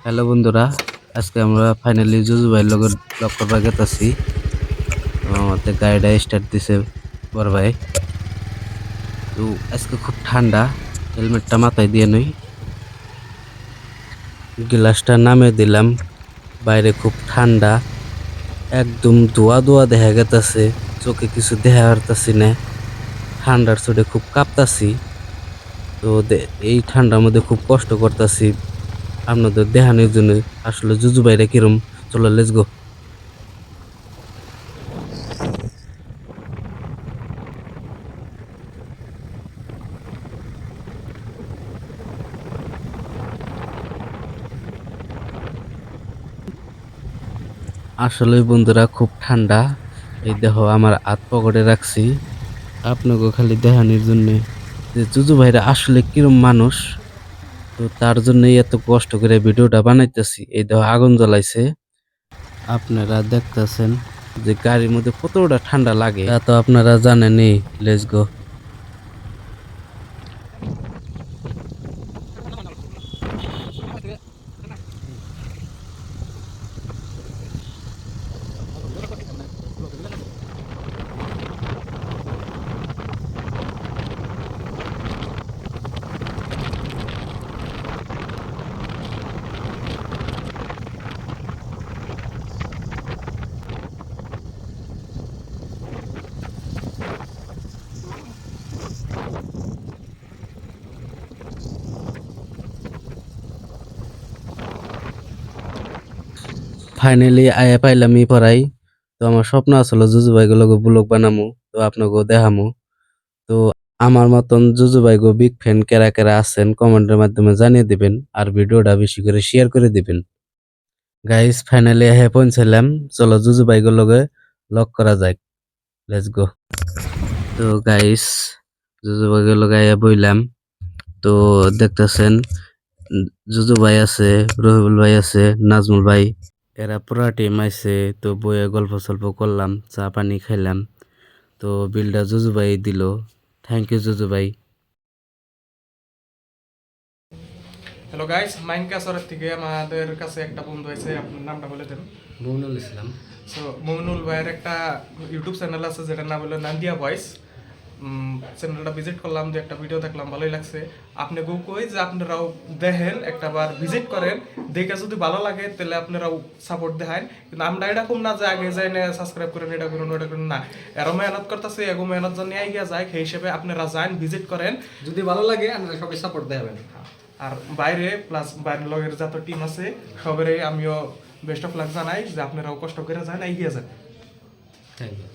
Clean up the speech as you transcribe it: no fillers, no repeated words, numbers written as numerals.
Hello বন্ধুরা, আজকে আমরা ফাইনালি জুজু ভাইয়ের লগে লক করবা গেতাছি। তো আমাদের গাড়িটা স্টার্ট দিছে বড় ভাই। তো আজকে খুব ঠান্ডা, হেলমেটটা মাথায় দিয়ে নই, গ্লাসটা নামে দিলাম। বাইরে খুব ঠান্ডা, একদম ধোয়া ধোয়া দেখা গেতাছে, চোখে কিছু দেখা পারতাছি না। ঠান্ডার চোটে খুব কাঁপতাছি। তো এই ঠান্ডার মধ্যে খুব কষ্ট করতাছি আপনাদের দেখানোর জন্য। আসলে জুজু ভাইরা কিরম, চলো লেটস গো। আসলে বন্ধুরা খুব ঠান্ডা। এই দেখো আমার হাত পকেটে রাখছি আপনাকে খালি দেখানোর জন্য যে জুজু ভাইরা আসলে কিরম মানুষ। তো তার জন্যই এত কষ্ট করে ভিডিওটা বানাইতেছি। এই দেখো আগুন জ্বলাইছে, আপনারা দেখতেছেন যে গাড়ির মধ্যে কতটা ঠান্ডা লাগে তা তো আপনারা জানেনই। Let's go. ফাইনালি আয়া পাইলাম ই পড়াই। তো আমার স্বপ্ন আসলে জুজু ভাইগুলোকে ব্লগ বানামু, তো আপনাকেও দেখামু। তো আমার মতন জুজু ভাই গো বিগ ফ্যান কেরা কেরা আছেন কমেন্টের মাধ্যমে জানিয়ে দিবেন, আর ভিডিওটা বেশি করে শেয়ার করে দিবেন। গাইস ফাইনালি হ্যাঁ পৌঁছালাম, চলো জুজু ভাই গো লগে লক করা যাক। Let's go. তো গাইস জুজু ভাই গো লগে আয়া বইলাম। তো দেখতেছেন জুজু ভাই আছে, রহিবুল ভাই আছে, নাজমুল ভাই, এরা পুরা টিম আইছে। তো বইয়ে গল্প সল্প করলাম, চা পানি খাইলাম। তো বিলটা জুজু ভাই দিল। থ্যাংক ইউ জুজু ভাই। হ্যালো গাইস, মাইনকাসরের থেকে আমাদের কাছে একটা বন্ধু আছে, আপনার নামটা বলে দেন। মুমিনুল ইসলাম। সো মমিনুল ভাইয়ের একটা ইউটিউব চ্যানেল আছে যেটার নাম হলো নান্দিয়া ভয়েস। চ্যানেলটা ভিজিট করলাম, যে একটা ভিডিও দেখলাম, ভালোই লাগছে। আপনি গো কই যে আপনারাও দেখেন, একটা বার ভিজিট করেন, দেখে যদি ভালো লাগে তাহলে আপনারাও সাপোর্ট দেখান। কিন্তু আমরা এরকম না যে আগে যাই না সাবস্ক্রাইব করেন, এটা করুন ওটা করুন, না। এরও মেহনত করতেছে, এগো মেহনত জানিয়ে গিয়ে যায়, সেই হিসেবে আপনারা যান, ভিজিট করেন, যদি ভালো লাগে আপনারা সবাই সাপোর্ট দেবেন। আর বাইরে প্লাস বাইরের লগের যত টিম আছে সবারই আমিও বেস্ট অফ লাক জানাই যে আপনারাও কষ্ট করে যান, এগিয়ে যান। Thank you.